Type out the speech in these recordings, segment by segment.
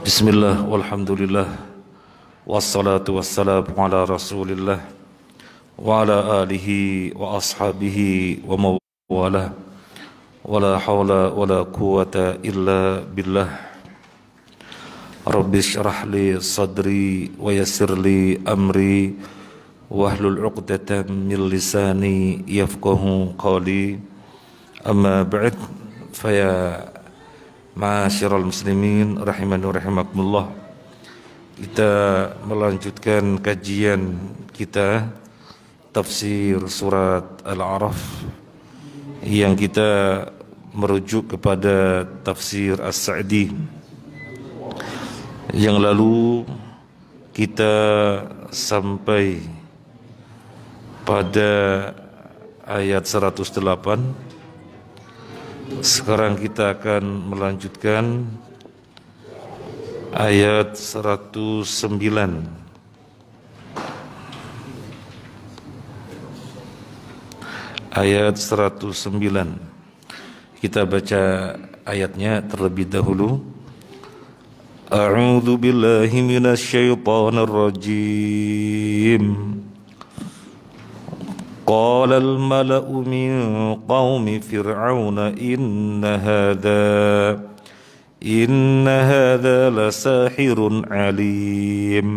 Bismillah, walhamdulillah, wassalatu wassalamu ala rasulillah wa ala alihi wa ashabihi wa mawalah, wa la hawla wa la quwata illa billah. Rabbi syrah li sadri wa yassir li amri wahlul 'uqdatam min lisani yafqahu qawli. Amma ba'd, faya ma'asyiral muslimin rahimani wa rahimakumullah. Kita melanjutkan kajian kita tafsir surat Al-A'raf yang kita merujuk kepada tafsir As-Sa'di. Yang lalu kita sampai pada ayat 108. Sekarang kita akan melanjutkan ayat 109. Ayat 109. Kita baca ayatnya terlebih dahulu. A'udzu billahi minasyaitonir rajim. قال الملأ من قوم فرعون إن هذا لساحر عليم.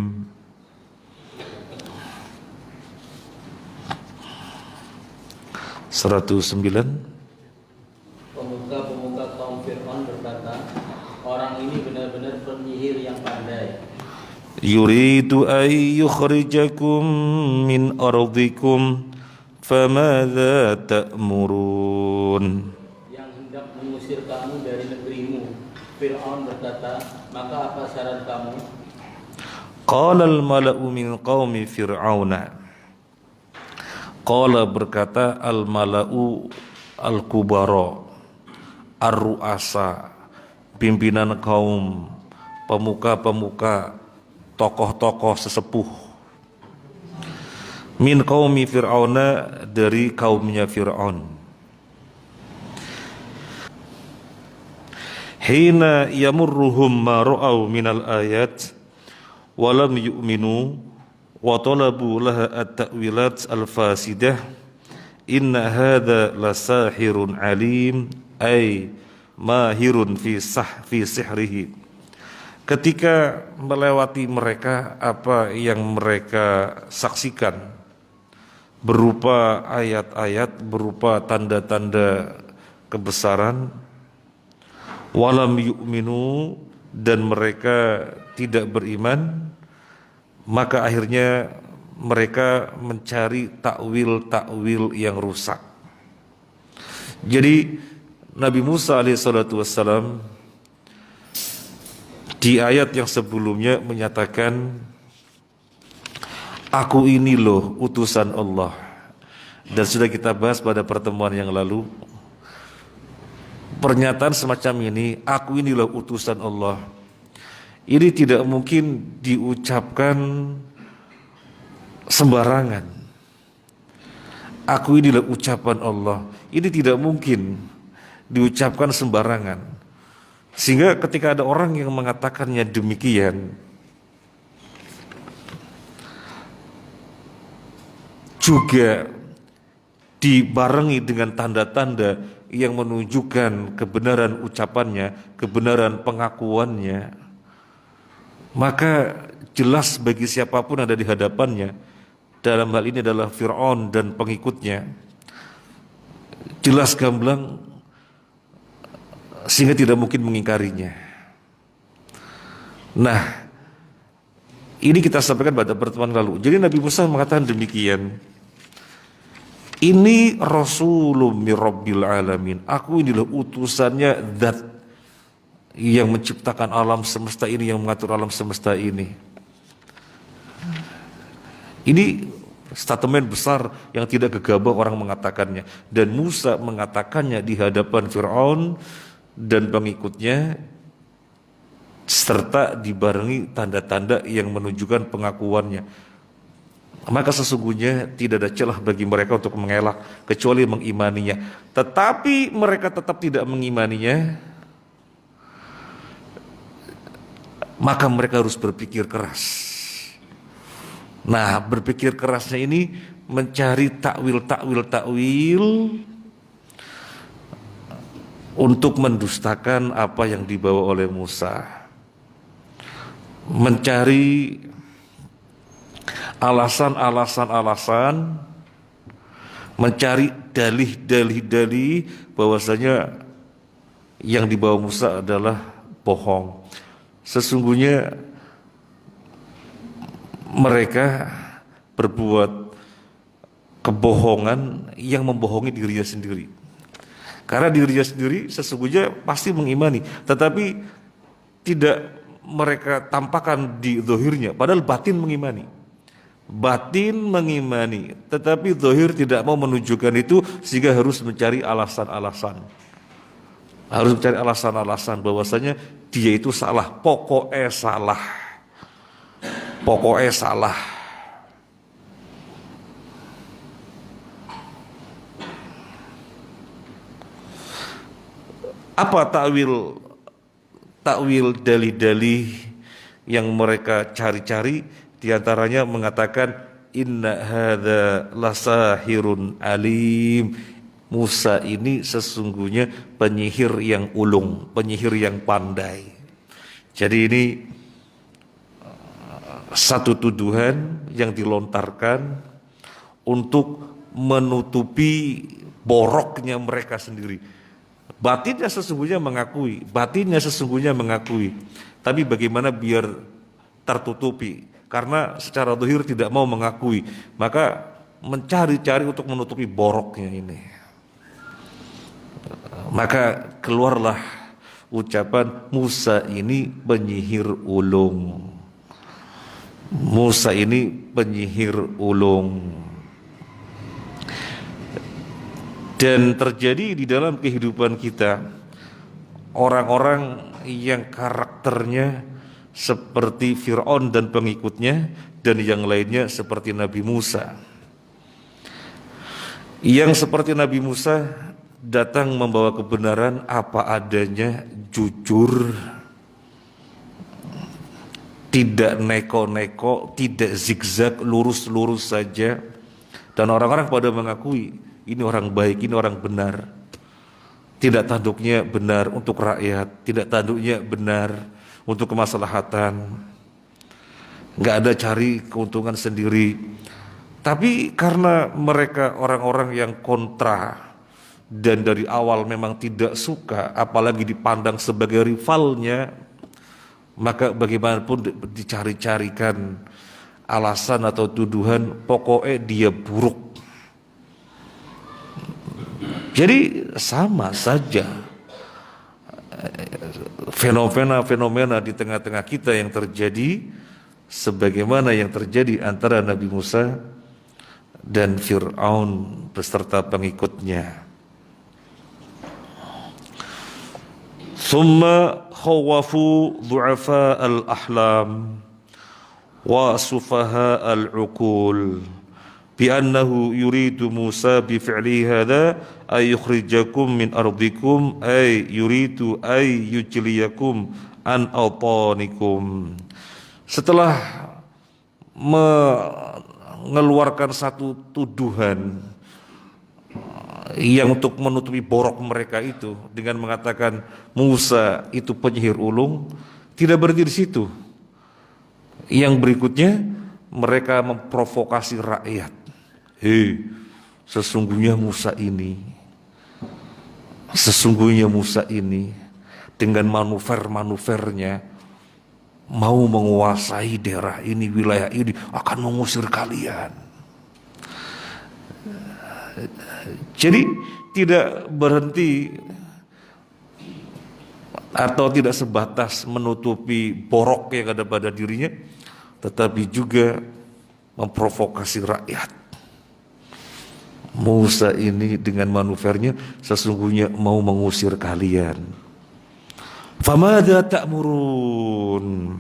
Pemuka-pemuka kaum Fir'aun berkata, orang ini benar-benar penyihir yang pandai. Yuridu an yukhrijakum min ardikum famadza ta'murun. Yang hendak mengusir kamu dari negerimu. Fir'aun berkata, maka apa saran kamu? Qala al-mala'u min qaumi fir'auna. Qala berkata al-mala'u al-kubara, ar-ru'asa, pimpinan kaum, pemuka-pemuka, tokoh-tokoh sesepuh. Min qaumi fir'auna, dari kaumnya Fir'aun. Hina yamurruhum ma ra'au minal ayat walam yu'minu wa talabu laha at-ta'wilat al-fasidah. Inna hadha lasahirun alim, ay mahirun fi sihrihi. Ketika melewati mereka apa yang mereka saksikan berupa ayat-ayat, berupa tanda-tanda kebesaran, walam yu'minu, dan mereka tidak beriman, maka akhirnya mereka mencari takwil-takwil yang rusak. Jadi Nabi Musa alaihissalatu wassalam di ayat yang sebelumnya menyatakan, aku ini loh utusan Allah. Dan sudah kita bahas pada pertemuan yang lalu, pernyataan semacam ini, aku ini loh utusan Allah, ini tidak mungkin diucapkan sembarangan. Aku ini loh ucapan Allah, ini tidak mungkin diucapkan sembarangan. Sehingga ketika ada orang yang mengatakannya demikian, juga dibarengi dengan tanda-tanda yang menunjukkan kebenaran ucapannya, kebenaran pengakuannya, maka jelas bagi siapapun ada di hadapannya, dalam hal ini adalah Fir'aun dan pengikutnya, jelas gamblang, sehingga tidak mungkin mengingkarinya. Nah, ini kita sampaikan pada pertemuan lalu. Jadi Nabi Musa mengatakan demikian, ini Rasulun min Rabbil Alamin, aku inilah utusannya Zat yang menciptakan alam semesta ini, yang mengatur alam semesta ini. Ini statement besar yang tidak gegabah orang mengatakannya. Dan Musa mengatakannya di hadapan Fir'aun dan pengikutnya, serta dibarengi tanda-tanda yang menunjukkan pengakuannya. Maka sesungguhnya tidak ada celah bagi mereka untuk mengelak kecuali mengimaninya. Tetapi mereka tetap tidak mengimaninya, maka mereka harus berpikir keras. Nah, berpikir kerasnya ini mencari takwil untuk mendustakan apa yang dibawa oleh Musa. Mencari alasan, mencari dalih bahwasanya yang dibawa Musa adalah bohong. Sesungguhnya mereka berbuat kebohongan yang membohongi dirinya sendiri. Karena dirinya sendiri sesungguhnya pasti mengimani, tetapi tidak mereka tampakkan di zahirnya, padahal batin mengimani. Batin mengimani, tetapi zahir tidak mau menunjukkan itu, sehingga harus mencari alasan-alasan. Harus mencari alasan-alasan bahwasanya dia itu salah, pokoknya salah. Pokoknya salah. Apa takwil dalih-dalih yang mereka cari-cari? Di antaranya mengatakan inna hadza lasahirun alim. Musa ini sesungguhnya penyihir yang ulung, penyihir yang pandai. Jadi ini satu tuduhan yang dilontarkan untuk menutupi boroknya mereka sendiri. Batinnya sesungguhnya mengakui, tapi bagaimana biar tertutupi? Karena secara zahir tidak mau mengakui, maka mencari-cari untuk menutupi boroknya ini. Maka keluarlah ucapan Musa ini penyihir ulung. Musa ini penyihir ulung. Dan terjadi di dalam kehidupan kita orang-orang yang karakternya seperti Fir'aun dan pengikutnya, dan yang lainnya seperti Nabi Musa. Yang seperti Nabi Musa datang membawa kebenaran apa adanya, jujur, tidak neko-neko, tidak zigzag, lurus-lurus saja. Dan orang-orang pada mengakui ini orang baik, ini orang benar. Tidak tanduknya benar untuk rakyat, tidak tanduknya benar untuk kemaslahatan. Nggak ada cari keuntungan sendiri. Tapi karena mereka orang-orang yang kontra dan dari awal memang tidak suka, apalagi dipandang sebagai rivalnya, maka bagaimanapun dicari-carikan alasan atau tuduhan, pokoknya dia buruk. Jadi sama saja fenomena di tengah-tengah kita yang terjadi sebagaimana yang terjadi antara Nabi Musa dan Fir'aun beserta pengikutnya. Thumma khawafu du'afa al-ahlam wa sufaha al-uqul bi'annahu yuridu Musa bifi'li hadha ay yukhrijakum min ardikum ay yuridu ay yujliyakum an awtanikum. Setelah mengeluarkan satu tuduhan yang untuk menutupi borok mereka itu dengan mengatakan Musa itu penyihir ulung, tidak berhenti di situ. Yang berikutnya mereka memprovokasi rakyat. Sesungguhnya Musa ini dengan manuvernya mau menguasai daerah ini, wilayah ini, akan mengusir kalian. Jadi tidak berhenti atau tidak sebatas menutupi borok yang ada pada dirinya, tetapi juga memprovokasi rakyat. Musa ini dengan manuvernya sesungguhnya mau mengusir kalian. Famadza ta'murun?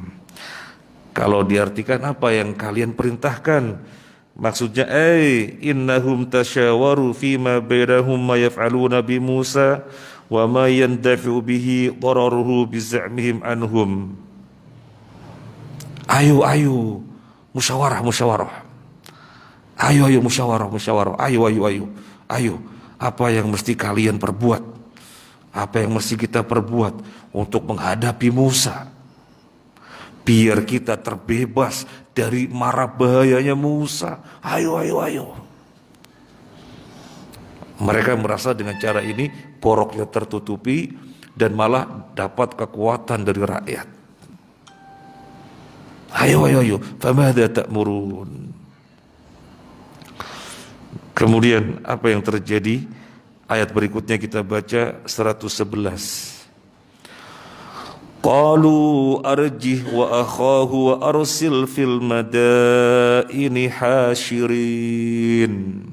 Kalau diartikan apa yang kalian perintahkan? Maksudnya innahum tasyawaru fima bainahum ma yaf'aluna bi Musa wa ma yandafi'u bihi dararuhu biz'amihim anhum. Ayo, ayo, musyawarah, musyawarah. Ayo, ayo, musyawarah, musyawarah. Ayo, ayo, ayo, ayo. Apa yang mesti kalian perbuat? Apa yang mesti kita perbuat untuk menghadapi Musa? Biar kita terbebas dari mara bahayanya Musa. Ayo, ayo, ayo. Mereka merasa dengan cara ini boroknya tertutupi dan malah dapat kekuatan dari rakyat. Ayo, ayo, ayo. Famadha ta'murun. Kemudian apa yang terjadi? Ayat berikutnya kita baca 111. Qalu arjih wa akhahu wa arsil fil madaini hasyirin.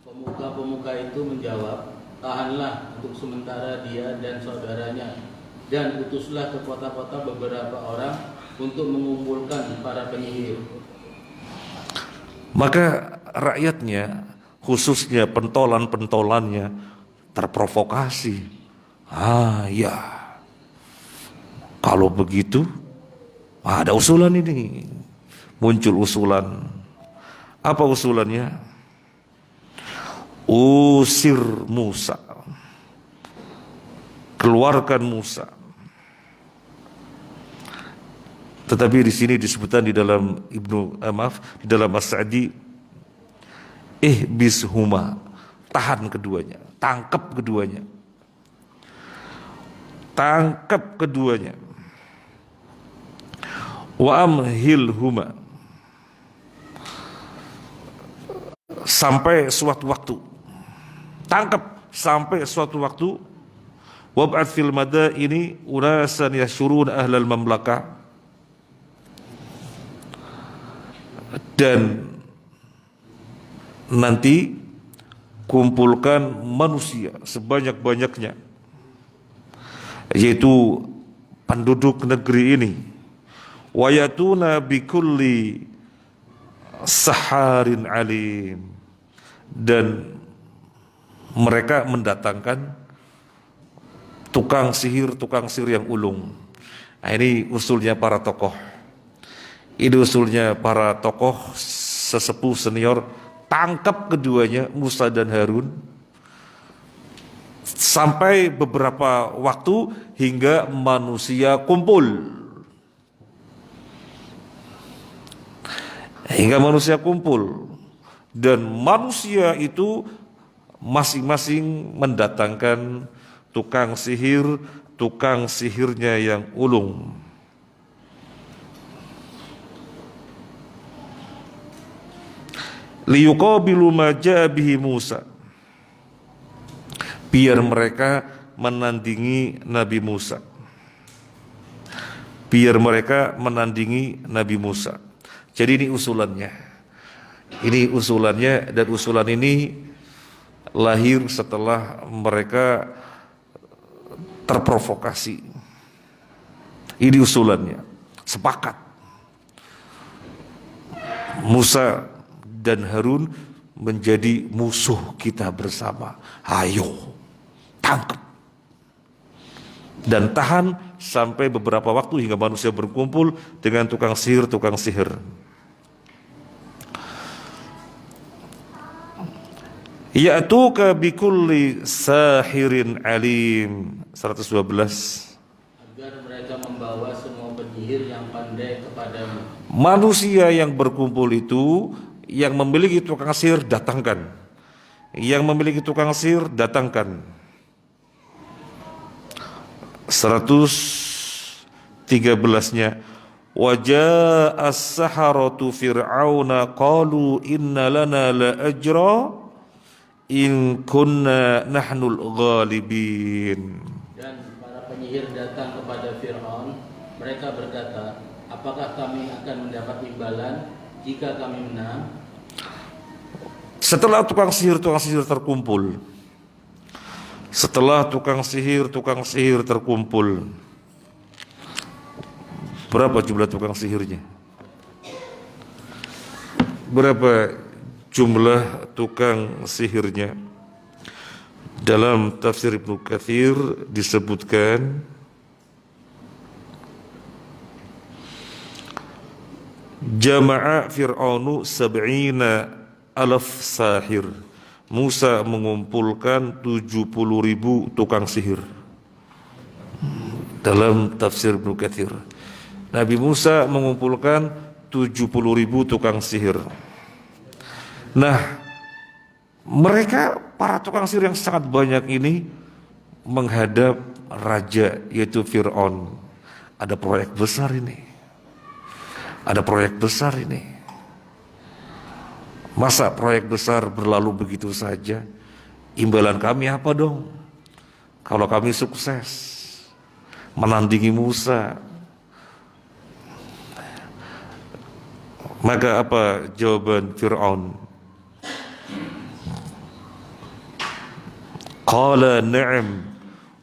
Pemuka-pemuka itu menjawab, tahanlah untuk sementara dia dan saudaranya, dan utuslah ke kota-kota beberapa orang untuk mengumpulkan para penyihir. Maka rakyatnya, khususnya pentolan-pentolannya, terprovokasi. Ya, kalau begitu ada usulan ini. Muncul usulan. Apa usulannya? Usir Musa. Keluarkan Musa. Tetapi di sini disebutkan di dalam di dalam As-Sa'di, bishuma, tahan keduanya, tangkap keduanya. Tangkap keduanya. Wa amhilhuma, sampai suatu waktu. Tangkap sampai suatu waktu. Wab'ath fil madaini unasan yashurun ahlal mamlakah. Dan nanti kumpulkan manusia sebanyak-banyaknya, yaitu penduduk negeri ini. Wayatuna bikulli saharin alim, dan mereka mendatangkan tukang sihir yang ulung. Nah, ini usulnya para tokoh. Ini usulnya para tokoh sesepuh senior. Tangkap keduanya, Musa dan Harun, sampai beberapa waktu hingga manusia kumpul. Hingga manusia kumpul. Dan manusia itu masing-masing mendatangkan tukang sihirnya yang ulung. Liyuqabilu ma ja'a bihi Musa, biar mereka menandingi Nabi Musa. Biar mereka menandingi Nabi Musa. Jadi ini usulannya. Ini usulannya, dan usulan ini lahir setelah mereka terprovokasi. Ini usulannya. Sepakat. Musa dan Harun menjadi musuh kita bersama. Ayo, tangkap. Dan tahan sampai beberapa waktu hingga manusia berkumpul dengan tukang sihir. Ya'tuka bikulli sahirin alim. 112. Agar mereka membawa semua penyihir yang pandai kepadamu. Manusia yang berkumpul itu, yang memiliki tukang sihir datangkan. Yang memiliki tukang sihir datangkan. 113-nya. Wajaa as-saharatu fir'auna qalu inna lana la ajra in kunna nahnul ghalibin. Dan para penyihir datang kepada Fir'aun. Mereka berkata, apakah kami akan mendapat imbalan jika kami menang? Setelah tukang sihir terkumpul, berapa jumlah tukang sihirnya? Berapa jumlah tukang sihirnya? Dalam tafsir Ibnu Katsir disebutkan Jama'a Fir'aunu sab'ina alaf sahir. Musa mengumpulkan 70.000 tukang sihir. Dalam tafsir Ibnu Katsir, Nabi Musa mengumpulkan 70.000 tukang sihir. Nah, mereka para tukang sihir yang sangat banyak ini menghadap raja, yaitu Fir'aun. Ada proyek besar ini. Ada proyek besar ini. Masa proyek besar berlalu begitu saja? Imbalan kami apa dong? Kalau kami sukses menandingi Musa, maka apa jawaban Fir'aun? Qala na'am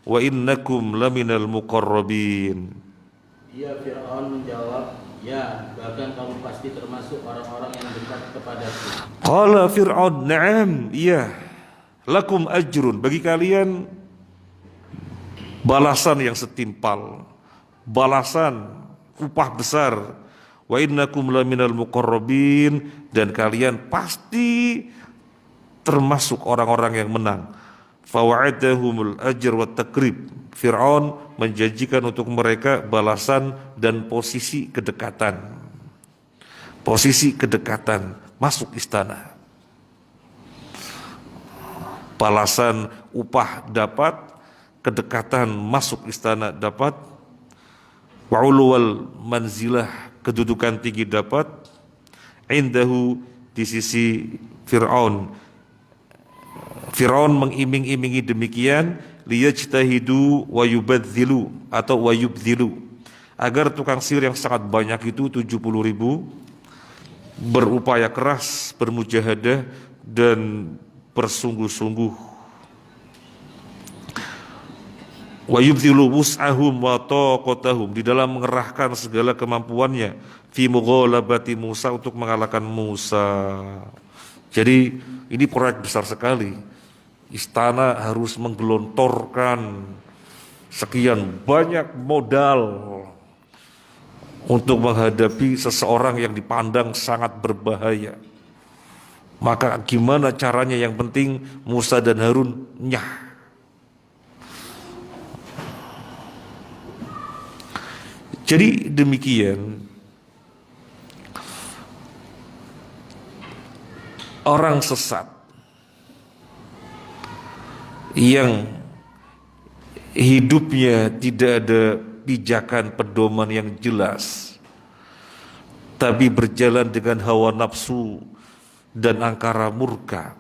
wa innakum laminal muqarrabin. Dia Fir'aun menjawab, ya, bahkan kamu pasti termasuk orang-orang yang dekat kepadaku. Qala Fir'aun, na'am, iya, lakum ajrun, bagi kalian balasan yang setimpal, balasan upah besar. Wa innakum laminal muqarrabin, dan kalian pasti termasuk orang-orang yang menang. Fawa'adahumul ajr wa takrib. Fir'aun menjanjikan untuk mereka balasan dan posisi kedekatan. Posisi kedekatan, masuk istana. Balasan upah dapat, kedekatan masuk istana dapat, wa'ulwal manzilah, kedudukan tinggi dapat, indahu, di sisi Fir'aun. Fir'aun mengiming-imingi demikian, liyajtahidu wa yubadzilu atau wa yubdzilu, agar tukang sihir yang sangat banyak itu 70.000 berupaya keras, bermujahadah dan bersungguh-sungguh. Wa yubdzilu wus'ahum wa taqatahum, di dalam mengerahkan segala kemampuannya, fi mughalabati Musa, untuk mengalahkan Musa. Jadi ini proyek besar sekali. Istana harus menggelontorkan sekian banyak modal untuk menghadapi seseorang yang dipandang sangat berbahaya. Maka gimana caranya? Yang penting Musa dan Harun nyah. Jadi demikian, orang sesat yang hidupnya tidak ada pijakan pedoman yang jelas, tapi berjalan dengan hawa nafsu dan angkara murka,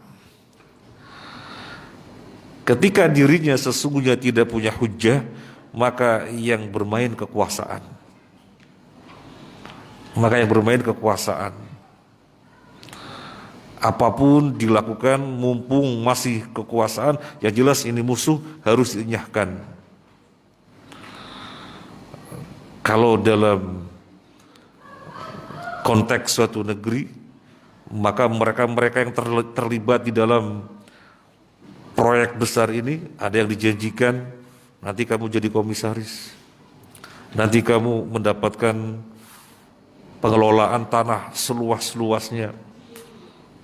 ketika dirinya sesungguhnya tidak punya hujah, maka yang bermain kekuasaan, apapun dilakukan mumpung masih kekuasaan, yang jelas ini musuh harus dinyahkan. Kalau dalam konteks suatu negeri, maka mereka yang terlibat di dalam proyek besar ini, ada yang dijanjikan, nanti kamu jadi komisaris, nanti kamu mendapatkan pengelolaan tanah seluas-luasnya,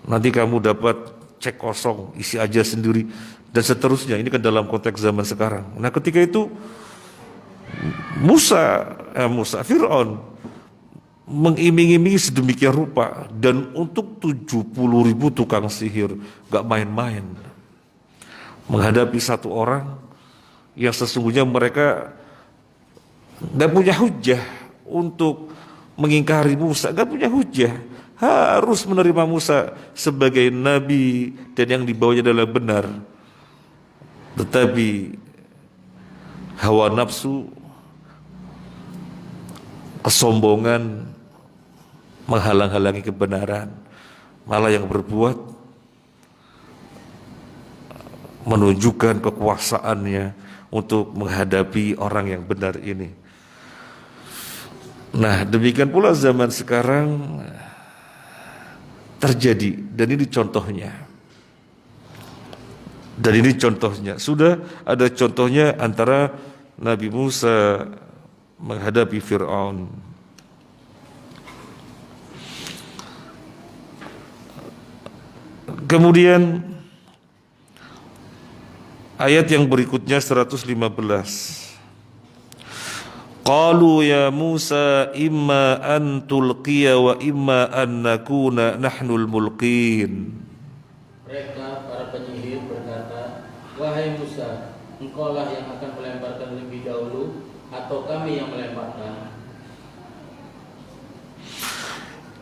nanti kamu dapat cek kosong, isi aja sendiri, dan seterusnya. Ini kan dalam konteks zaman sekarang. Nah, ketika itu Fir'aun mengiming-imingi sedemikian rupa, dan untuk 70.000 tukang sihir, gak main-main menghadapi satu orang yang sesungguhnya mereka gak punya hujah untuk mengingkari Musa, gak punya hujah, harus menerima Musa sebagai nabi dan yang dibawanya adalah benar. Tetapi hawa nafsu, kesombongan menghalang-halangi kebenaran, malah yang berbuat menunjukkan kekuasaannya untuk menghadapi orang yang benar ini. Nah, demikian pula zaman sekarang terjadi, dan ini contohnya. Sudah ada contohnya antara Nabi Musa menghadapi Fir'aun. Kemudian ayat yang berikutnya 115. Qalu ya Musa imma an tulqiya wa imma an nakuna nahnul mulqin. Mereka para penyihir berkata, wahai Musa, engkaulah yang akan melemparkan lebih dahulu atau kami yang melemparkan?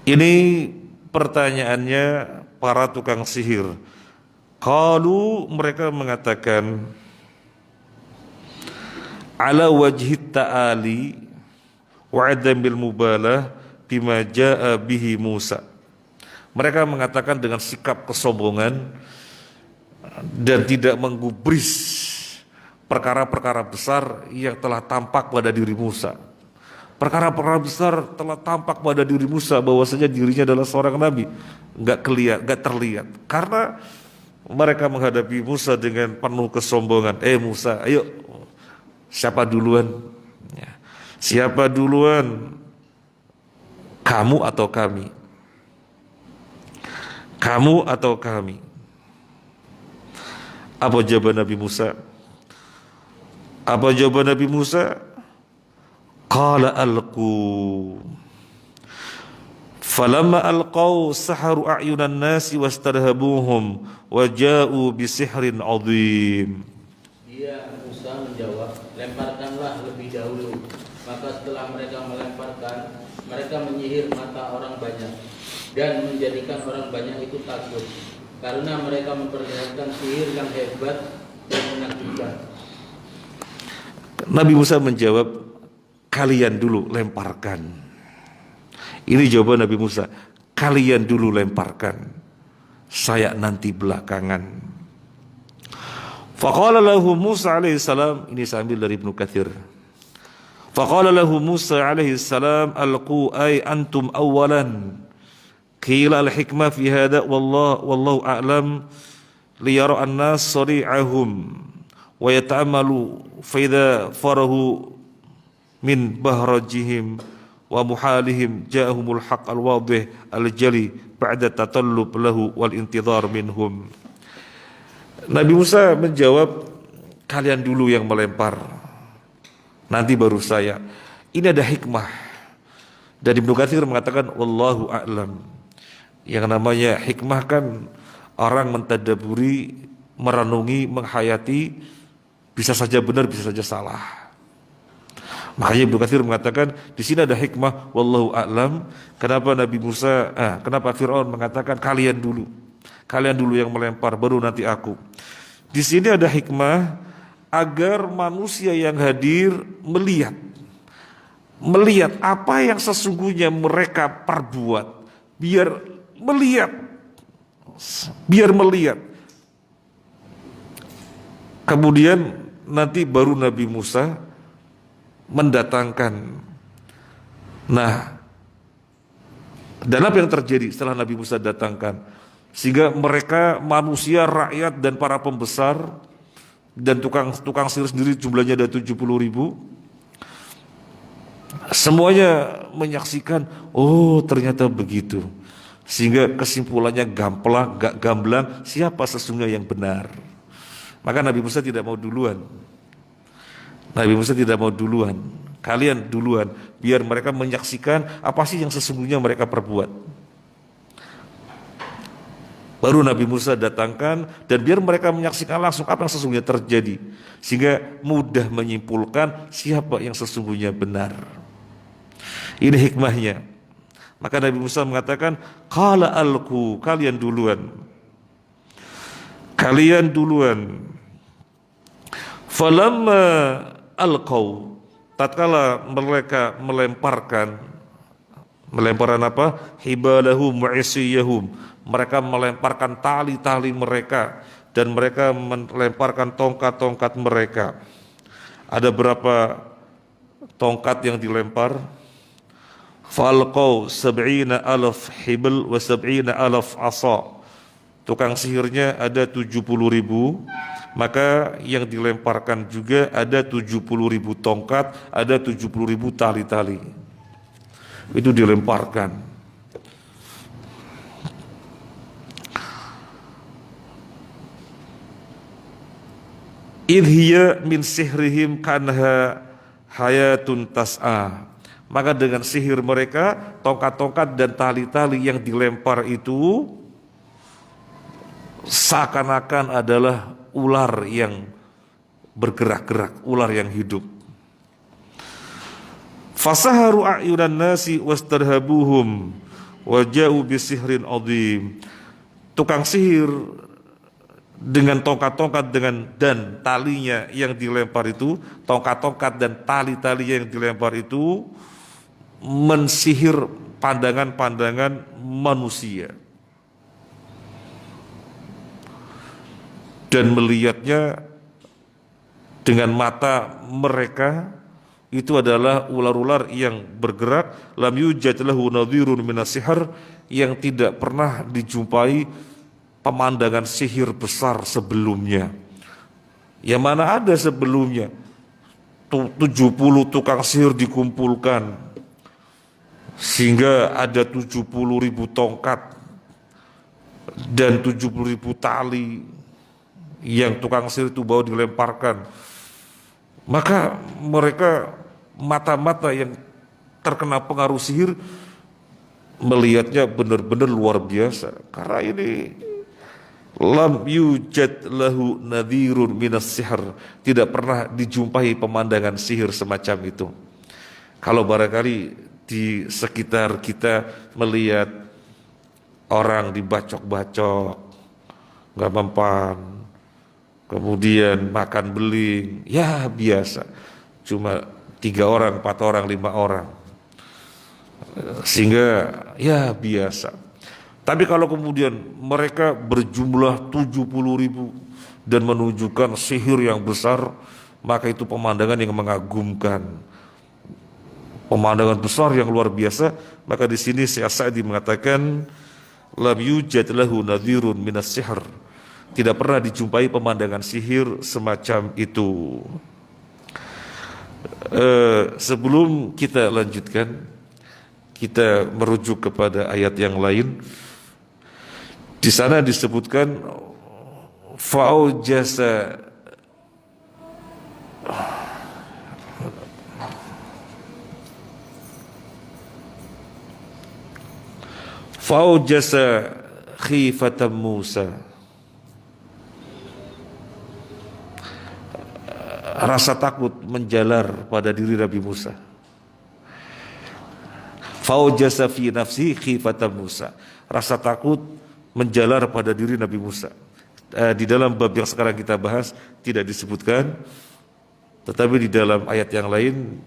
Ini pertanyaannya para tukang sihir. Qalu, mereka mengatakan, ala wajhi ta'ali wa adamil mubalah bima jaa bihi Musa. Mereka mengatakan dengan sikap kesombongan dan tidak menggubris perkara-perkara besar yang telah tampak pada diri Musa. Perkara-perkara besar telah tampak pada diri Musa bahwasanya dirinya adalah seorang nabi. Enggak terlihat. Karena mereka menghadapi Musa dengan penuh kesombongan. Musa, ayo, siapa duluan? Siapa duluan? Kamu atau kami? Kamu atau kami? Apa jawaban Nabi Musa? Apa jawaban Nabi Musa? Qala alqu. Falamma alqaw saharu a'yunan nasi wastadhabuhum wa ja'u bisihrin 'adzim. Dia Musa menjawab, lemparkanlah lebih dahulu. Maka setelah mereka melemparkan, mereka menyihir mata orang banyak dan menjadikan orang banyak itu takut karena mereka memperlihatkan sihir yang hebat dan menakjubkan. Nabi Musa menjawab, kalian dulu lemparkan. Ini jawaban Nabi Musa, kalian dulu lemparkan, saya nanti belakangan. Faqala lahu Musa alaihi salam, ini saya ambil dari Ibnu Katsir. Faqala lahu Musa alaihi salam, alqu ay antum awalan. Qila al-hikmah fi hadha wallahu a'lam liyara an-nas sari'ahum wa yata'amalu fa idza farahu min bahrajihim wa muhalihim ja'ahumul haqq al-wadih al-jali ba'da tatallub lahu wal intidhar minhum. Nabi Musa menjawab, kalian dulu yang melempar, nanti baru saya. Ini ada hikmah. Dan Ibnu Katsir mengatakan wallahu a'lam. Yang namanya hikmah kan orang mentadaburi, merenungi, menghayati, bisa saja benar, bisa saja salah. Makanya Ibnu Katsir mengatakan di sini ada hikmah wallahu a'lam. Kenapa Nabi Musa, kenapa Fir'aun mengatakan kalian dulu yang melempar, baru nanti aku. Di sini ada hikmah agar manusia yang hadir melihat apa yang sesungguhnya mereka perbuat, biar melihat. Kemudian nanti baru Nabi Musa mendatangkan. Nah, dan apa yang terjadi setelah Nabi Musa datangkan? Sehingga mereka, manusia, rakyat, dan para pembesar dan tukang sihir sendiri jumlahnya ada 70.000. Semuanya menyaksikan, oh ternyata begitu. Sehingga kesimpulannya gamblang, siapa sesungguhnya yang benar. Maka Nabi Musa tidak mau duluan. Kalian duluan, biar mereka menyaksikan apa sih yang sesungguhnya mereka perbuat. Baru Nabi Musa datangkan, dan biar mereka menyaksikan langsung apa yang sesungguhnya terjadi, sehingga mudah menyimpulkan siapa yang sesungguhnya benar. Ini hikmahnya. Maka Nabi Musa mengatakan, qala alqu, kalian duluan. Falamma alqau, tatkala mereka melemparkan apa? Hibalahum wa isiyahum, mereka melemparkan tali-tali mereka, dan mereka melemparkan tongkat-tongkat mereka. Ada berapa tongkat yang dilempar? Falqau 70,000 hibal wa 70,000 asa. Tukang sihirnya ada 70.000, maka yang dilemparkan juga ada 70.000 tongkat, ada 70.000 tali-tali. Itu dilemparkan. idhiya min sihrihim kanha hayatun tas'a. Maka dengan sihir mereka, tongkat-tongkat dan tali-tali yang dilempar itu seakan-akan adalah ular yang bergerak-gerak, ular yang hidup. Fasaharu a'yunan nasi wastarhabuhum wa ja'u bisihrin adhim. Tukang sihir dengan tongkat-tongkat dan talinya yang dilempar itu, tongkat-tongkat dan tali-tali yang dilempar itu mensihir pandangan-pandangan manusia dan melihatnya dengan mata mereka itu adalah ular-ular yang bergerak, lam yujad lahu nadhirun minas sihr, yang tidak pernah dijumpai pemandangan sihir besar sebelumnya. Yang mana ada sebelumnya 70 tukang sihir dikumpulkan sehingga ada 70.000 tongkat dan 70.000 tali yang tukang sihir itu bawa dilemparkan. Maka mereka mata-mata yang terkena pengaruh sihir melihatnya benar-benar luar biasa, karena ini lam yujad lahu nadhirun minas sihr, tidak pernah dijumpai pemandangan sihir semacam itu. Kalau barangkali di sekitar kita melihat orang dibacok-bacok, nggak mempan, kemudian makan beling, ya biasa, cuma 3 orang, 4 orang, 5 orang, sehingga ya biasa. Tapi kalau kemudian mereka berjumlah 70.000 dan menunjukkan sihir yang besar, maka itu pemandangan yang mengagumkan, pemandangan besar yang luar biasa. Maka di sini Syekh Sa'di mengatakan lam yujad lahu nadhirun minas sihr, tidak pernah dijumpai pemandangan sihir semacam itu. Sebelum kita lanjutkan, kita merujuk kepada ayat yang lain. Di sana disebutkan faujasa khifatan Musa, rasa takut menjalar pada diri Nabi Musa. Faujasa fi nafsi khifatan Musa, rasa takut menjalar pada diri Nabi Musa. Di dalam bab yang sekarang kita bahas tidak disebutkan, tetapi di dalam ayat yang lain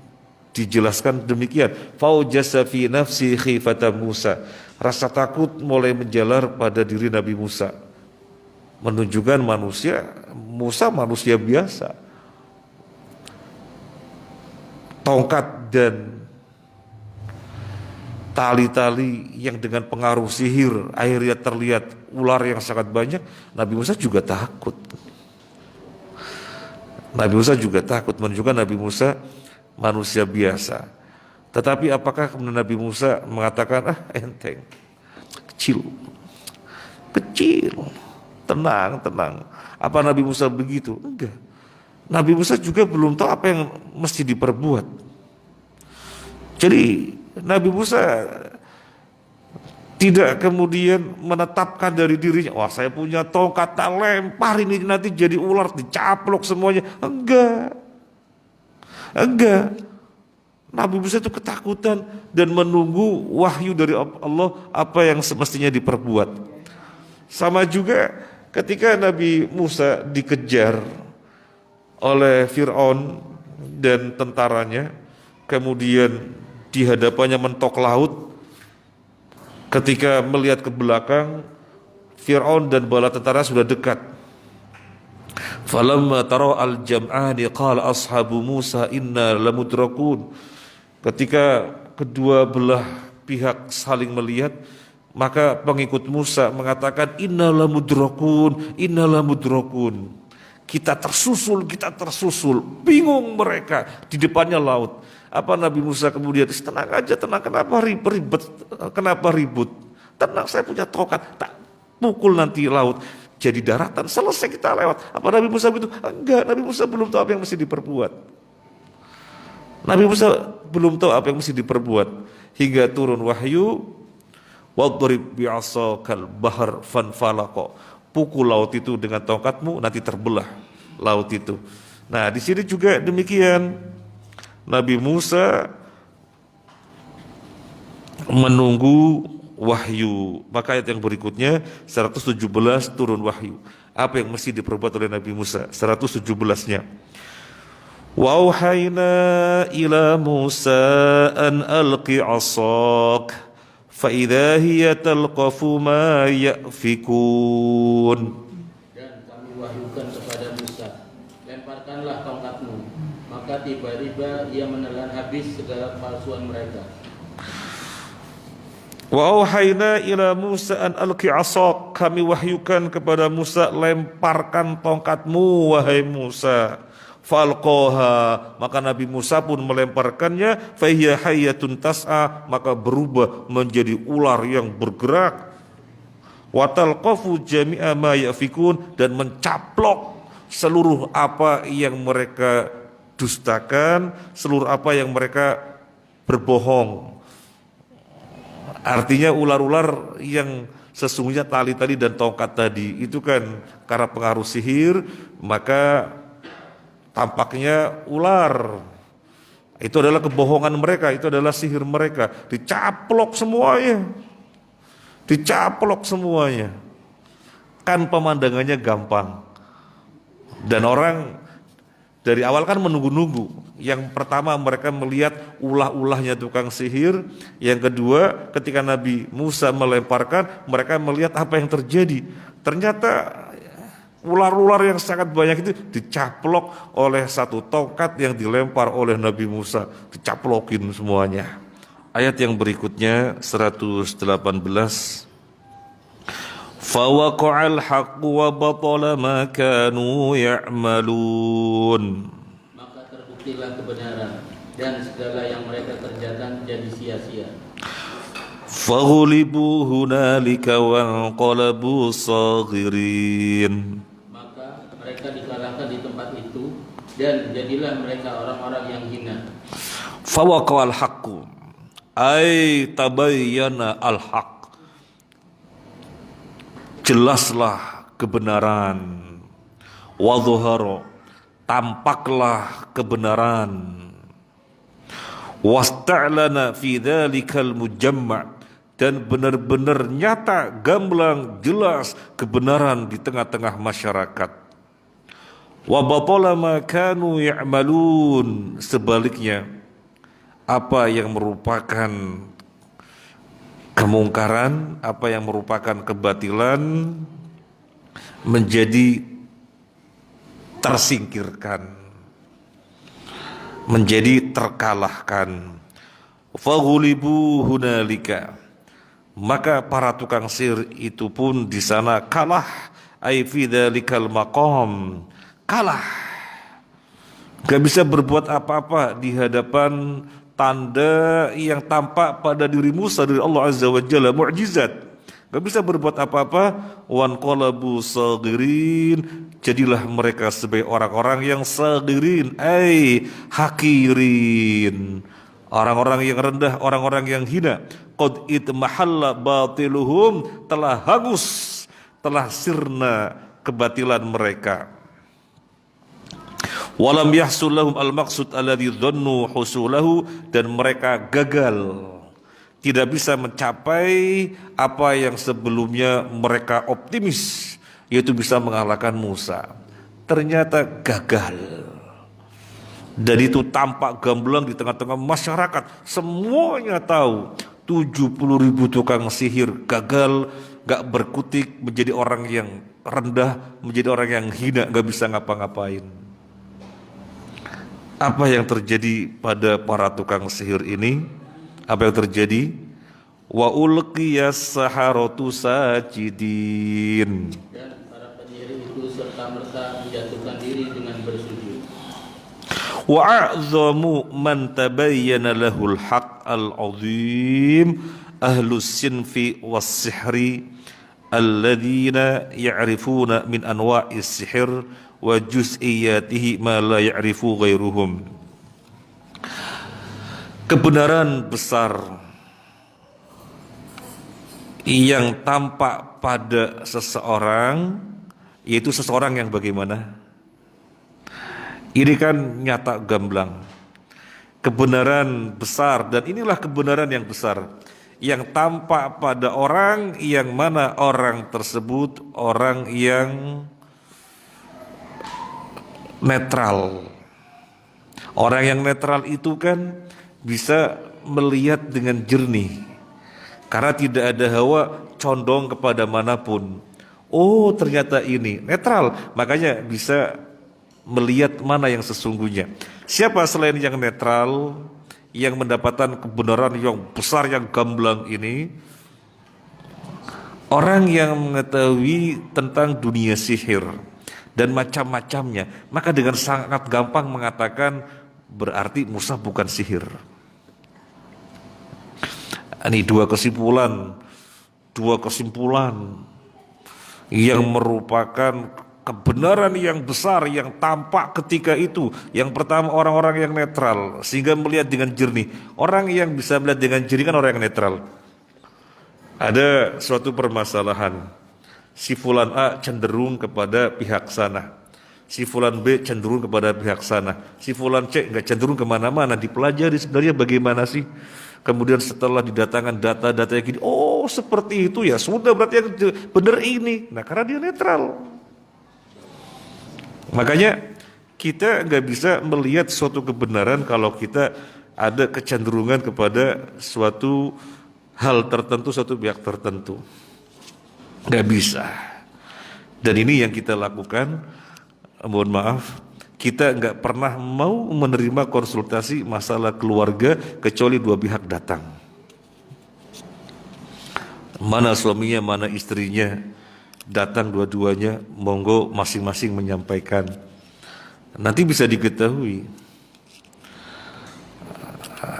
dijelaskan demikian. Faujasa fi nafsi khifatan Musa, rasa takut mulai menjalar pada diri Nabi Musa, menunjukkan Musa manusia biasa. Tongkat dan tali-tali yang dengan pengaruh sihir akhirnya terlihat ular yang sangat banyak. Nabi Musa juga takut. Nabi Musa juga takut, menunjukkan Nabi Musa manusia biasa. Tetapi apakah kemudian Nabi Musa mengatakan enteng, kecil, tenang. Apa Nabi Musa begitu? Enggak. Nabi Musa juga belum tahu apa yang mesti diperbuat. Jadi Nabi Musa tidak kemudian menetapkan dari dirinya, wah saya punya tongkat, tak lempar ini nanti jadi ular, dicaplok semuanya. Enggak. Nabi Musa itu ketakutan dan menunggu wahyu dari Allah apa yang semestinya diperbuat. Sama juga ketika Nabi Musa dikejar oleh Fir'aun dan tentaranya, kemudian di hadapannya mentok laut. Ketika melihat ke belakang, Fir'aun dan bala tentara sudah dekat. Falamma tara al-jam'ani qala ashabu Musa inna lamudrakun. Ketika kedua belah pihak saling melihat, maka pengikut Musa mengatakan inna lamudrakun. Kita tersusul. Bingung mereka, di depannya laut. Apa Nabi Musa kemudian, tenang aja, kenapa ribut? Tenang, saya punya tongkat, tak pukul nanti laut. jadi daratan, selesai kita lewat. Apa Nabi Musa begitu? Enggak, Nabi Musa belum tahu apa yang mesti diperbuat. Nabi Musa belum tahu apa yang mesti diperbuat hingga turun wahyu, wadrib bi'asakal bahar fanfalaqa. Pukul laut itu dengan tongkatmu, nanti terbelah laut itu. Nah, di sini juga demikian. Nabi Musa menunggu wahyu. Maka ayat yang berikutnya 117 turun wahyu. Apa yang mesti diperbuat oleh Nabi Musa? 117-nya. Wa auhayna ila Musa an alqi 'asak fa idza hiya talqafu ma yafikun. Dan kami wahyukan kepada Musa, lemparkanlah tongkatmu, maka tiba-tiba ia menelan habis segala palsuan mereka. Wa auhayna ila Musa an alqi 'asak, kami wahyukan kepada Musa, lemparkan tongkatmu wahai Musa. Falqaha, maka Nabi Musa pun melemparkannya, fahiya hayyatun tas'a, maka berubah menjadi ular yang bergerak. Wa talqafu jami'a ma yafikun, dan mencaplok seluruh apa yang mereka dustakan, seluruh apa yang mereka berbohong. Artinya ular-ular yang sesungguhnya tali-tali dan tongkat tadi itu kan karena pengaruh sihir, maka tampaknya ular. Itu adalah kebohongan mereka, itu adalah sihir mereka. Dicaplok semuanya. Dicaplok semuanya. Kan pemandangannya gampang. Dan orang dari awal kan menunggu-nunggu. Yang pertama mereka melihat ulah-ulahnya tukang sihir. Yang kedua ketika Nabi Musa melemparkan, mereka melihat apa yang terjadi. Ternyata ular-ular yang sangat banyak itu dicaplok oleh satu tongkat yang dilempar oleh Nabi Musa. Dicaplokin semuanya. Ayat yang berikutnya 118. Fawaqa'al haqqu wa batala ma kanu ya'malun. Maka terbuktilah kebenaran dan segala yang mereka kerjakan jadi sia-sia. Faghulibu hunalika wanqalabu saghirin. Maka mereka dikalahkan di tempat itu dan jadilah mereka orang-orang yang hina. Fawaqa'al haqqu ay tabayyana al-haq. Jelaslah kebenaran. Wadhuhara, tampaklah kebenaran. Wasta'lana fi dzalikal mujamma', dan benar-benar nyata, gamblang, jelas kebenaran di tengah-tengah masyarakat. Wa batala ma kanu ya'malun, sebaliknya apa yang merupakan kemungkaran, apa yang merupakan kebatilan menjadi tersingkirkan, menjadi terkalahkan. Faghulibu hunalika, maka para tukang sihir itu pun di sana kalah. Ai fi dzalikal maqam, kalah, gak bisa berbuat apa-apa di hadapan tanda yang tampak pada diri Musa dari Allah Azza wa Jalla, mukjizat. Gak bisa berbuat apa-apa. Wanqalabu saghirin, jadilah mereka sebagai orang-orang yang saghirin, ai hakirin, orang-orang yang rendah, orang-orang yang hina. Qad itmahalla batiluhum, telah hangus, telah sirna kebatilan mereka. Walam yahsul lahum al-maqsud alladhi dhannu husulahu, dan mereka gagal, tidak bisa mencapai apa yang sebelumnya mereka optimis, yaitu bisa mengalahkan Musa. Ternyata gagal. Dan itu tampak gamblang di tengah-tengah masyarakat. Semuanya tahu 70.000 tukang sihir gagal, gak berkutik, menjadi orang yang rendah, menjadi orang yang hina, gak bisa ngapa-ngapain. Apa yang terjadi pada para tukang sihir ini? Apa yang terjadi? Wa ulqiyas saharatu sajidin, Dan para penyihir itu serta-merta menjatuhkan diri dengan bersujud. Wa a'zamu man tabayyana lahul haq al-azim ahlus sinfi was sihri alladzina ya'rifuna min anwa'is sihir wa juz'iyatihi ma la ya'rifu ghairuhum. Kebenaran besar yang tampak pada seseorang, yaitu seseorang yang bagaimana? Ini kan nyata gamblang. Kebenaran besar, dan inilah kebenaran yang besar yang tampak pada orang yang mana orang tersebut orang yang netral. Orang yang netral itu kan bisa melihat dengan jernih karena tidak ada hawa condong kepada manapun. Oh, ternyata ini netral, makanya bisa melihat mana yang sesungguhnya. Siapa selain yang netral yang mendapatkan kebenaran yang besar yang gamblang ini? Orang yang mengetahui tentang dunia sihir dan macam-macamnya, maka dengan sangat gampang mengatakan berarti Musa bukan sihir. Ini dua kesimpulan yang merupakan kebenaran yang besar yang tampak ketika itu. Yang pertama, orang-orang yang netral sehingga melihat dengan jernih. Orang yang bisa melihat dengan jernih kan orang yang netral. Ada suatu permasalahan, si fulan A cenderung kepada pihak sana, si fulan B cenderung kepada pihak sana, si fulan C nggak cenderung kemana-mana. Dipelajari sebenarnya bagaimana sih. Kemudian setelah didatangkan data-data yang gini, oh seperti itu ya, sudah berarti yang benar ini. Nah, karena dia netral. Makanya kita nggak bisa melihat suatu kebenaran kalau kita ada kecenderungan kepada suatu hal tertentu, suatu pihak tertentu. Nggak bisa. Dan ini yang kita lakukan, mohon maaf, kita nggak pernah mau menerima konsultasi masalah keluarga kecuali dua pihak datang. Mana suaminya, mana istrinya, datang dua-duanya, monggo masing-masing menyampaikan. Nanti bisa diketahui.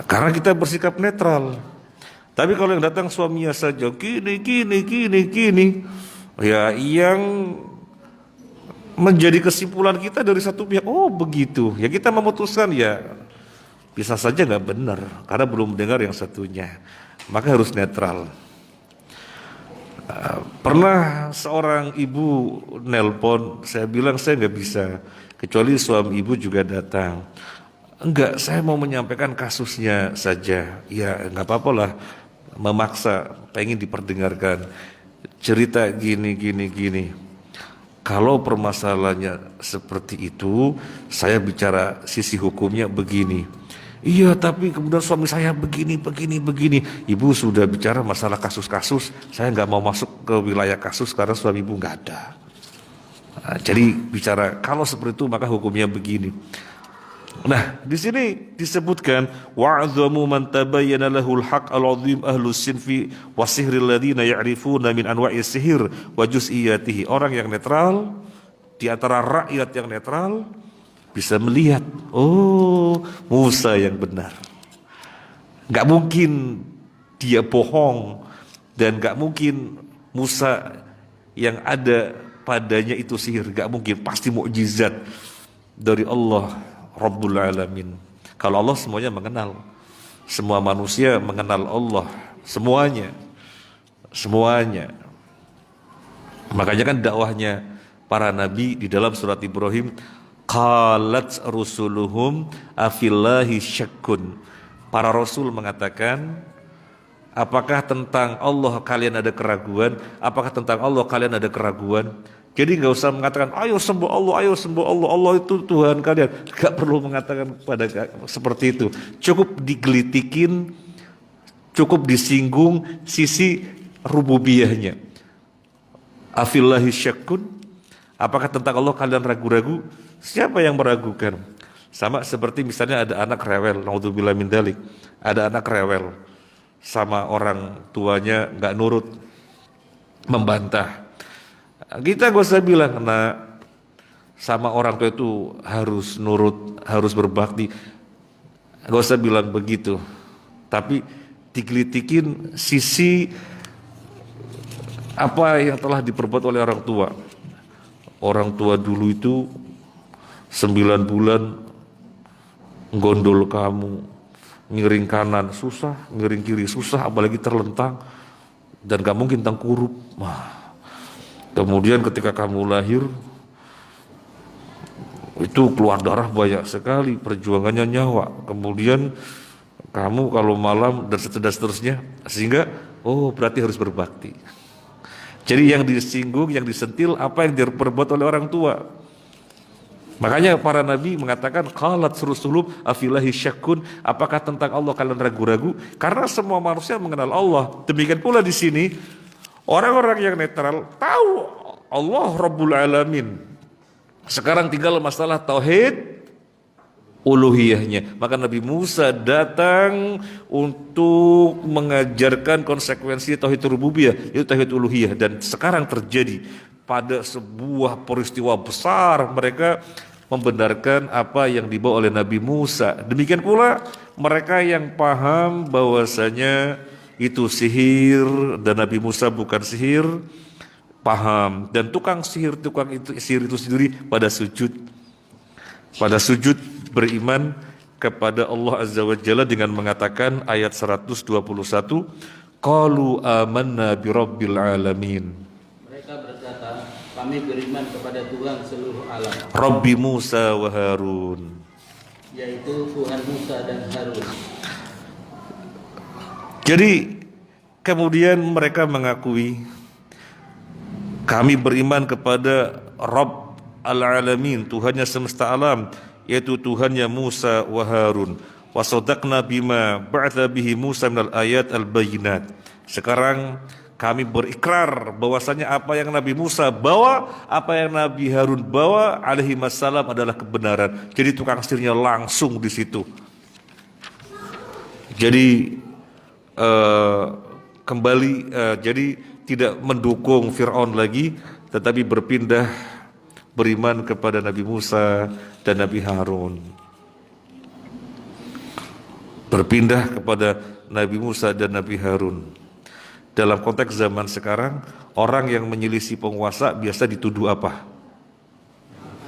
Karena kita bersikap netral. Tapi kalau yang datang suaminya saja, gini, ya yang menjadi kesimpulan kita dari satu pihak, oh begitu, ya kita memutuskan ya bisa saja nggak benar karena belum mendengar yang satunya, maka harus netral. Pernah seorang ibu nelpon, saya bilang saya nggak bisa kecuali suami ibu juga datang. Enggak, saya mau menyampaikan kasusnya saja. Ya nggak apa-apa lah, memaksa, pengen diperdengarkan cerita gini. Kalau permasalahannya seperti itu, saya bicara sisi hukumnya begini. Iya, tapi kemudian suami saya begini. Ibu sudah bicara masalah kasus-kasus, saya nggak mau masuk ke wilayah kasus karena suami ibu nggak ada. Nah, jadi bicara kalau seperti itu maka hukumnya begini. Nah, di sini disebutkan wa'adhamu man tabayyana lahul haqq al-'azim ahlus sinfi wasihri alladziina ya'rifuna min anwa'is sihir wa juz'iyatihi. Orang yang netral di antara rakyat yang netral bisa melihat, oh Musa yang benar. Enggak mungkin dia bohong dan enggak mungkin Musa yang ada padanya itu sihir, enggak mungkin, pasti mukjizat dari Allah Rabbul Alamin. Kalau Allah semuanya mengenal, semua manusia mengenal Allah, semuanya. Makanya kan dakwahnya para nabi di dalam surat Ibrahim, qalat rusuluhum afillahi syakkun. Para rasul mengatakan, apakah tentang Allah kalian ada keraguan? Apakah tentang Allah kalian ada keraguan? Jadi nggak usah mengatakan ayo sembuh Allah, Allah itu Tuhan kalian. Nggak perlu mengatakan pada seperti itu. Cukup digelitikin, cukup disinggung sisi rububiyahnya. Afillahi syakkun. Apakah tentang Allah kalian ragu-ragu? Siapa yang meragukan? Sama seperti misalnya ada anak rewel, naudzubillah min dzalik. Ada anak rewel sama orang tuanya nggak nurut, membantah. Kita gak usah bilang, nah sama orang tua itu harus nurut, harus berbakti. Gak usah bilang begitu. Tapi digelitikin sisi apa yang telah diperbuat oleh orang tua. Orang tua dulu itu 9 bulan gondol kamu, miring kanan susah, miring kiri susah, apalagi terlentang, dan gak mungkin tengkurap. Kemudian ketika kamu lahir, itu keluar darah banyak sekali, perjuangannya nyawa. Kemudian kamu kalau malam dan seterusnya, sehingga berarti harus berbakti. Jadi yang disinggung, yang disentil apa yang diperbuat oleh orang tua. Makanya para nabi mengatakan qalat rusulun afillahi syakkun, apakah tentang Allah kalian ragu-ragu? Karena semua manusia mengenal Allah. Demikian pula di sini orang-orang yang netral tahu Allah Rabbul Alamin. Sekarang tinggal masalah tauhid uluhiyahnya. Maka Nabi Musa datang untuk mengajarkan konsekuensi tauhid rububiyah, itu tauhid uluhiyah. Dan sekarang terjadi pada sebuah peristiwa besar, mereka membenarkan apa yang dibawa oleh Nabi Musa. Demikian pula mereka yang paham bahwasanya itu sihir dan Nabi Musa bukan sihir, paham. Dan tukang sihir itu sendiri pada sujud beriman kepada Allah Azza wa Jalla dengan mengatakan ayat 121, qalu amanna birabbil alamin. Mereka berkata, kami beriman kepada Tuhan seluruh alam. Rabbi Musa wa Harun, yaitu Tuhan Musa dan Harun. Jadi kemudian mereka mengakui kami beriman kepada Rabb al-alamin, Tuhannya semesta alam, yaitu Tuhannya Musa wa Harun. Wa sadaqna bima ba'atha bihi Musa minal ayat al-bayyinat. Sekarang kami berikrar bahwasanya apa yang Nabi Musa bawa, apa yang Nabi Harun bawa alaihi wassalam adalah kebenaran. Jadi tukang sihirnya langsung di situ. Jadi jadi tidak mendukung Fir'aun lagi, tetapi berpindah beriman kepada Nabi Musa dan Nabi Harun. Berpindah kepada Nabi Musa dan Nabi Harun. Dalam konteks zaman sekarang, orang yang menyelisih penguasa biasa dituduh apa?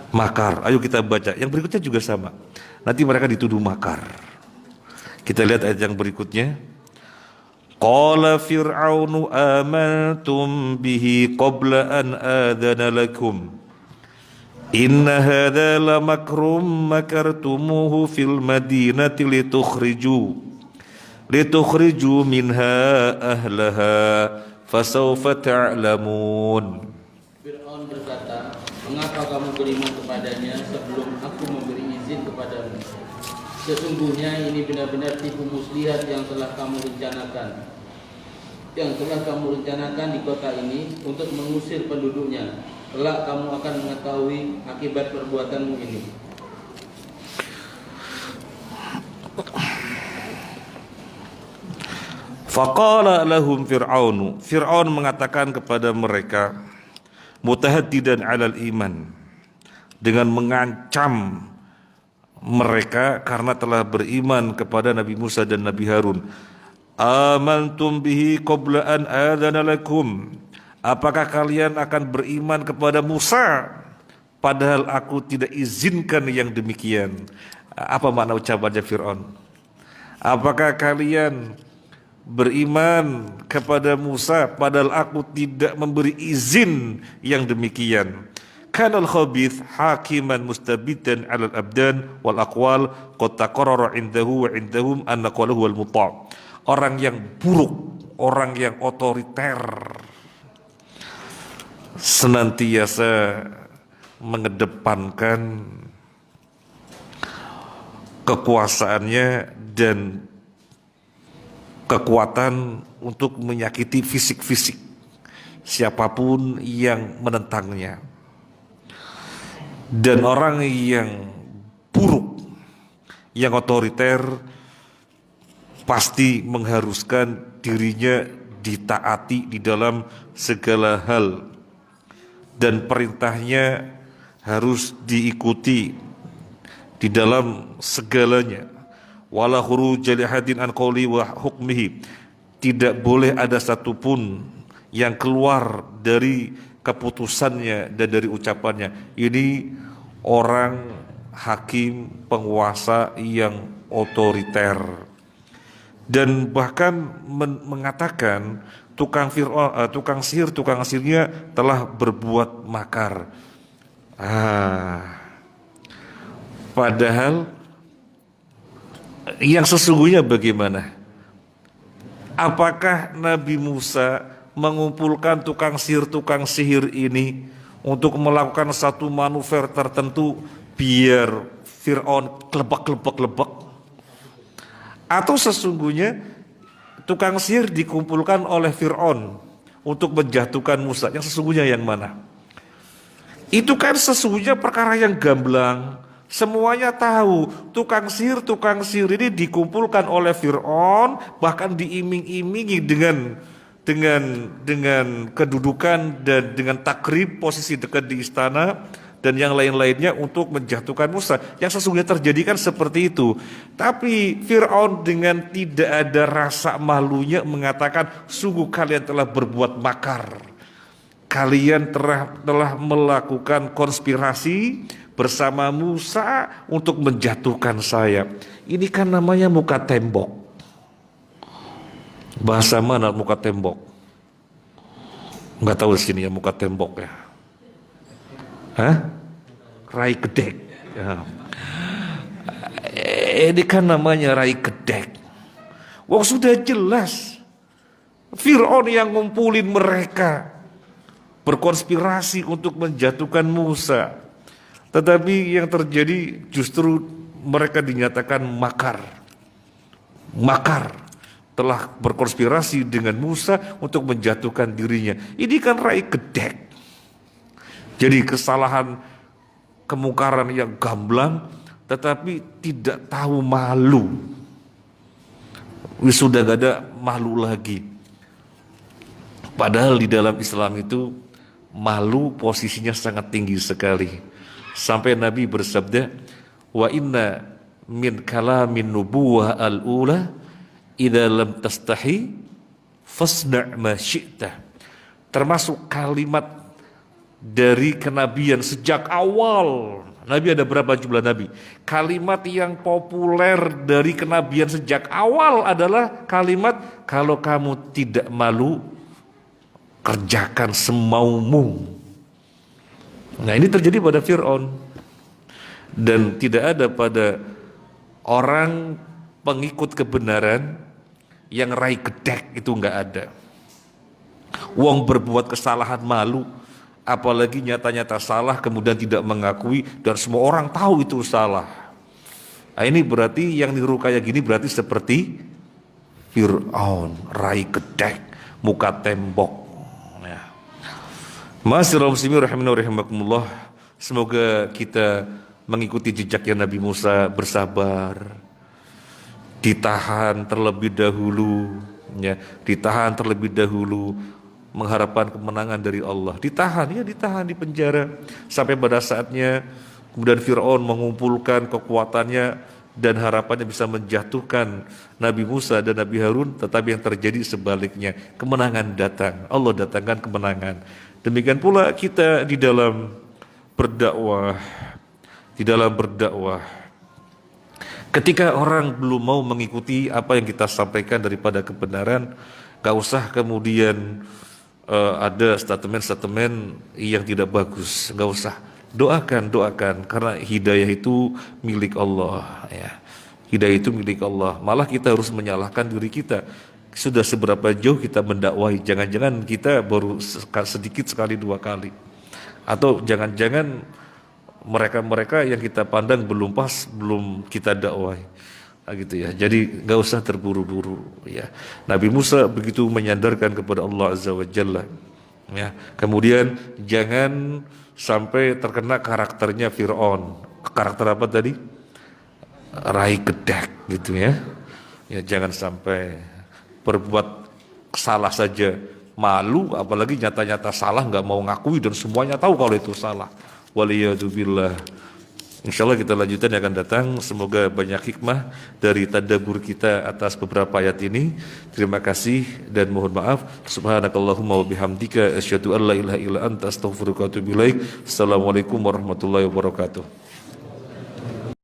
Makar. Ayo kita baca. Yang berikutnya juga sama. Nanti mereka dituduh makar. Kita lihat ayat yang berikutnya. Qala fir'aunu amantum bihi qabla an adana lakum. Inna hadha la makrum makartumuhu fil madinati litukhriju minha ahlaha fasawfa ta'lamun. Fir'aun berkata, mengapa kamu beriman kepadanya sebelum aku memberi izin kepadamu? Sesungguhnya ini benar-benar tipu muslihat yang telah kamu rencanakan. Yang telah kamu rencanakan di kota ini untuk mengusir penduduknya. Kelak kamu akan mengetahui akibat perbuatanmu ini. Faqala lahum Fir'aunu. Fir'aun mengatakan kepada mereka, mutahaddidan 'alal iman, dengan mengancam mereka karena telah beriman kepada Nabi Musa dan Nabi Harun. Amantum bihi qabla an adzana lakum. Apakah kalian akan beriman kepada Musa padahal aku tidak izinkan yang demikian? Apa makna ucapannya Fir'aun? Apakah kalian beriman kepada Musa padahal aku tidak memberi izin yang demikian? Kanal khabith hakiman mustabidan 'alal abdan wal aqwal qad taqarrara 'indahu wa 'indahum anna qalahu wal muta'. Orang yang buruk, orang yang otoriter, senantiasa mengedepankan kekuasaannya dan kekuatan untuk menyakiti fisik-fisik siapapun yang menentangnya. Dan orang yang buruk, yang otoriter, pasti mengharuskan dirinya ditaati di dalam segala hal, dan perintahnya harus diikuti di dalam segalanya. Wala khuruja li hadin an qawli wa hukmihi. Tidak boleh ada satupun yang keluar dari keputusannya dan dari ucapannya. Ini orang hakim penguasa yang otoriter, dan bahkan mengatakan tukang sihir, tukang sihirnya telah berbuat makar. Padahal yang sesungguhnya bagaimana? Apakah Nabi Musa mengumpulkan tukang sihir ini untuk melakukan satu manuver tertentu biar Fir'aun klebak? Atau sesungguhnya tukang sihir dikumpulkan oleh Fir'aun untuk menjatuhkan Musa? Yang sesungguhnya yang mana? Itu kan sesungguhnya perkara yang gamblang. Semuanya tahu tukang sihir ini dikumpulkan oleh Fir'aun, bahkan diiming-imingi dengan kedudukan dan dengan takrib, posisi dekat di istana dan yang lain-lainnya untuk menjatuhkan Musa. Yang sesungguhnya terjadi kan seperti itu. Tapi Fir'aun dengan tidak ada rasa malunya mengatakan, sungguh kalian telah berbuat makar. Kalian telah melakukan konspirasi bersama Musa untuk menjatuhkan saya. Ini kan namanya muka tembok. Bahasa mana muka tembok? Nggak tahu di sini ya muka tembok ya. Rai gedek. Ya. Ini kan namanya rai gedek. Wah, sudah jelas Fir'aun yang ngumpulin mereka berkonspirasi untuk menjatuhkan Musa. Tetapi yang terjadi justru mereka dinyatakan makar. Telah berkonspirasi dengan Musa untuk menjatuhkan dirinya. Ini kan rai gedek. Jadi kesalahan kemungkaran yang gamblang tetapi tidak tahu malu. Sudah gak ada malu lagi. Padahal di dalam Islam itu malu posisinya sangat tinggi sekali. Sampai Nabi bersabda, wa inna min kalamin nubuwah al-ula idza lam tastahi fasna' ma syi'ta. Termasuk kalimat dari kenabian sejak awal. Nabi ada berapa jumlah nabi? Kalimat yang populer dari kenabian sejak awal adalah kalimat, kalau kamu tidak malu, kerjakan semaumu. Nah, ini terjadi pada Fir'aun. Dan tidak ada pada orang pengikut kebenaran yang rai gedek, itu enggak ada. Wong berbuat kesalahan malu, apalagi nyata-nyata salah kemudian tidak mengakui dan semua orang tahu itu salah. Nah, ini berarti yang niru kayak gini berarti seperti Fir'aun, rai gedek, muka tembok. Ma'asyiral muslimin rahimani wa rahimakumullah, semoga kita mengikuti jejaknya Nabi Musa, bersabar, ditahan terlebih dahulu, mengharapkan kemenangan dari Allah. Ditahan di penjara sampai pada saatnya kemudian Fir'aun mengumpulkan kekuatannya dan harapannya bisa menjatuhkan Nabi Musa dan Nabi Harun, tetapi yang terjadi sebaliknya, kemenangan datang. Allah datangkan kemenangan. Demikian pula kita di dalam berdakwah. Ketika orang belum mau mengikuti apa yang kita sampaikan daripada kebenaran, gak usah kemudian ada statement yang tidak bagus. Gak usah. Doakan, karena hidayah itu milik Allah. Ya. Hidayah itu milik Allah. Malah kita harus menyalahkan diri kita. Sudah seberapa jauh kita mendakwai? Jangan-jangan kita baru sedikit sekali, dua kali. Atau jangan-jangan mereka yang kita pandang belum pas, belum kita dakwai. Nah, gitu ya. Jadi gak usah terburu-buru ya. Nabi Musa begitu menyandarkan kepada Allah Azza wa Jalla. Ya. Kemudian jangan sampai terkena karakternya Fir'aun. Karakter apa tadi? Rai gedek gitu ya. Ya, jangan sampai berbuat salah saja malu, apalagi nyata-nyata salah nggak mau ngakui dan semuanya tahu kalau itu salah. Waliyadzubillah. Insyaallah kita lanjutkan yang akan datang. Semoga banyak hikmah dari tadabbur kita atas beberapa ayat ini. Terima kasih dan mohon maaf. Subhanakallahumma wa bihamdika asyhadu an la ilaha illa anta astaghfiruka wa atubu ilaik. Assalamualaikum warahmatullahi wabarakatuh.